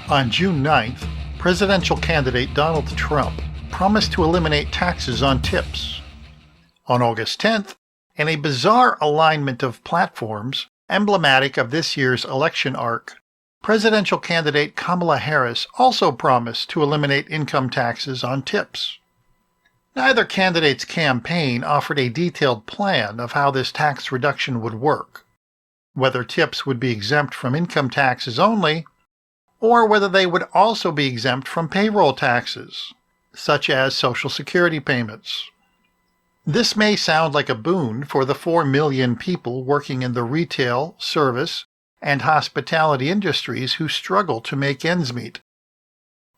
On June 9th, presidential candidate Donald Trump promised to eliminate taxes on tips. On August 10th, in a bizarre alignment of platforms emblematic of this year's election arc, presidential candidate Kamala Harris also promised to eliminate income taxes on tips. Neither candidate's campaign offered a detailed plan of how this tax reduction would work, whether tips would be exempt from income taxes only, or whether they would also be exempt from payroll taxes, such as Social Security payments. This may sound like a boon for the 4 million people working in the retail, service, and hospitality industries who struggle to make ends meet.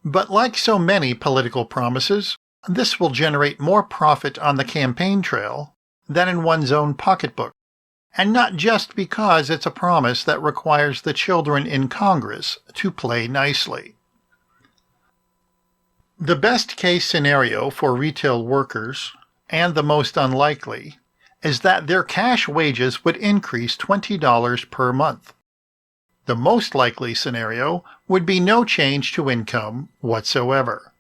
But like so many political promises, this will generate more profit on the campaign trail than in one's own pocketbook, and not just because it's a promise that requires the children in Congress to play nicely. The best-case scenario for retail workers, and the most unlikely, is that their cash wages would increase $20 per month. The most likely scenario would be no change to income whatsoever.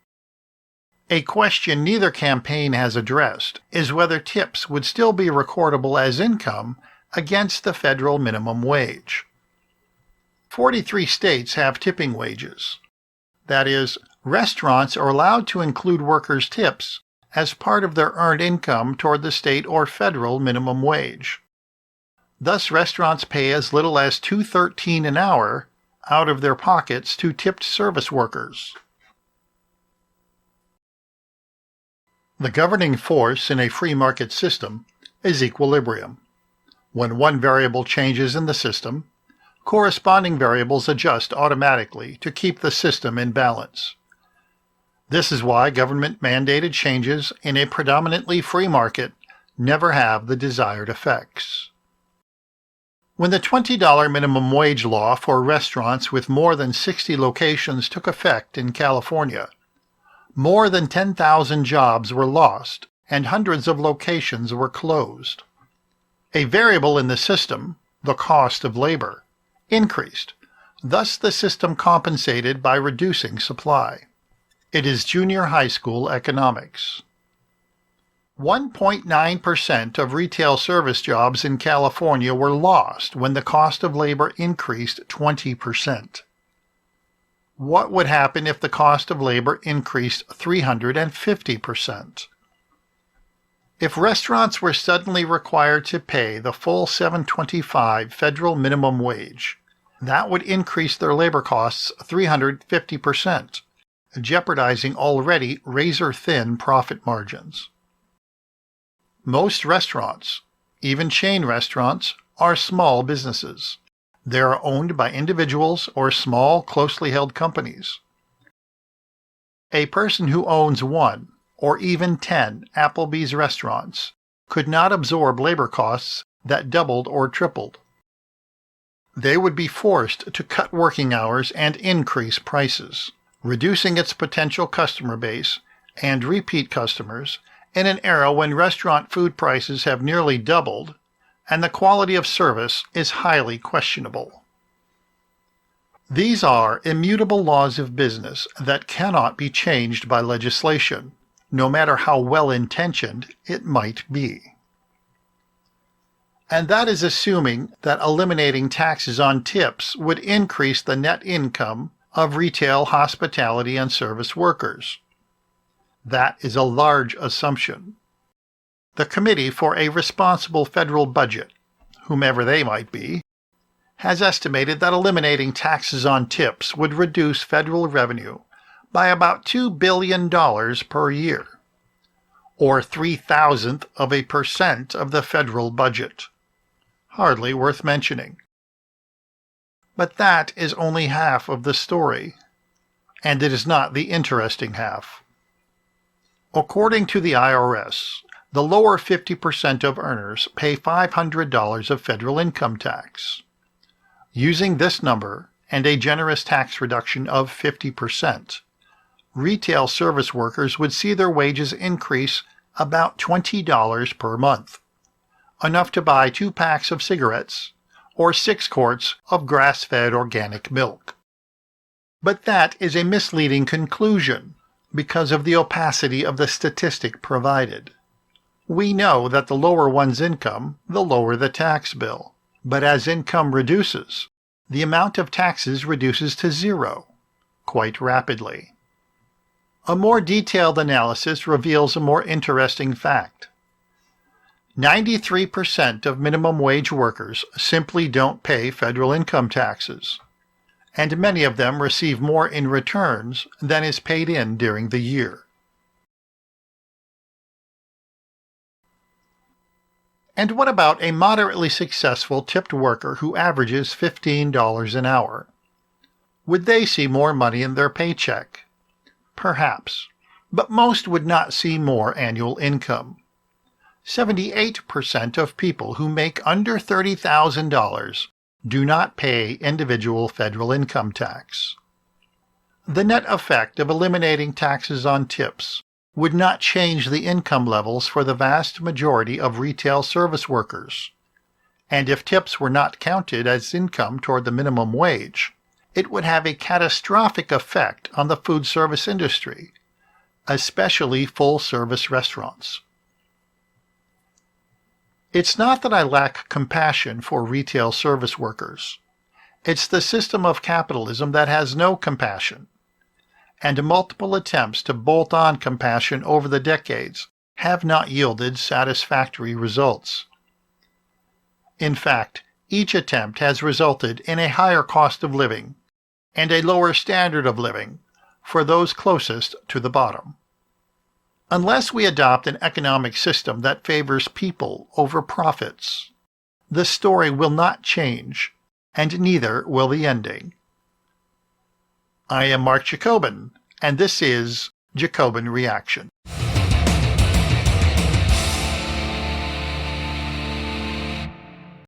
A question neither campaign has addressed is whether tips would still be recordable as income against the federal minimum wage. 43 states have tipping wages. That is, restaurants are allowed to include workers' tips as part of their earned income toward the state or federal minimum wage. Thus, restaurants pay as little as $2.13 an hour out of their pockets to tipped service workers. The governing force in a free market system is equilibrium. When one variable changes in the system, corresponding variables adjust automatically to keep the system in balance. This is why government-mandated changes in a predominantly free market never have the desired effects. When the $20 minimum wage law for restaurants with more than 60 locations took effect in California, more than 10,000 jobs were lost and hundreds of locations were closed. A variable in the system, the cost of labor, increased. Thus the system compensated by reducing supply. It is junior high school economics. 1.9% of retail service jobs in California were lost when the cost of labor increased 20%. What would happen if the cost of labor increased 350%? If restaurants were suddenly required to pay the full $7.25 federal minimum wage, that would increase their labor costs 350%, jeopardizing already razor-thin profit margins. Most restaurants, even chain restaurants, are small businesses. They are owned by individuals or small, closely held companies. A person who owns 1 or even 10 Applebee's restaurants could not absorb labor costs that doubled or tripled. They would be forced to cut working hours and increase prices, reducing its potential customer base and repeat customers in an era when restaurant food prices have nearly doubled and the quality of service is highly questionable. These are immutable laws of business that cannot be changed by legislation, no matter how well-intentioned it might be. And that is assuming that eliminating taxes on tips would increase the net income of retail, hospitality, and service workers. That is a large assumption. The Committee for a Responsible Federal Budget, whomever they might be, has estimated that eliminating taxes on tips would reduce federal revenue by about $2 billion per year, or 0.003% of the federal budget. Hardly worth mentioning. But that is only half of the story, and it is not the interesting half. According to the IRS, the lower 50% of earners pay $500 of federal income tax. Using this number and a generous tax reduction of 50%, retail service workers would see their wages increase about $20 per month, enough to buy 2 packs of cigarettes or 6 quarts of grass-fed organic milk. But that is a misleading conclusion because of the opacity of the statistic provided. We know that the lower one's income, the lower the tax bill. But as income reduces, the amount of taxes reduces to zero, quite rapidly. A more detailed analysis reveals a more interesting fact. 93% of minimum wage workers simply don't pay federal income taxes, and many of them receive more in returns than is paid in during the year. And what about a moderately successful tipped worker who averages $15 an hour? Would they see more money in their paycheck? Perhaps, but most would not see more annual income. 78% of people who make under $30,000 do not pay individual federal income tax. The net effect of eliminating taxes on tips would not change the income levels for the vast majority of retail service workers. And if tips were not counted as income toward the minimum wage, it would have a catastrophic effect on the food service industry, especially full-service restaurants. It's not that I lack compassion for retail service workers. It's the system of capitalism that has no compassion, and multiple attempts to bolt on compassion over the decades have not yielded satisfactory results. In fact, each attempt has resulted in a higher cost of living and a lower standard of living for those closest to the bottom. Unless we adopt an economic system that favors people over profits, the story will not change, and neither will the ending. I am Mark Jacobin, and this is Jacobin Reaction.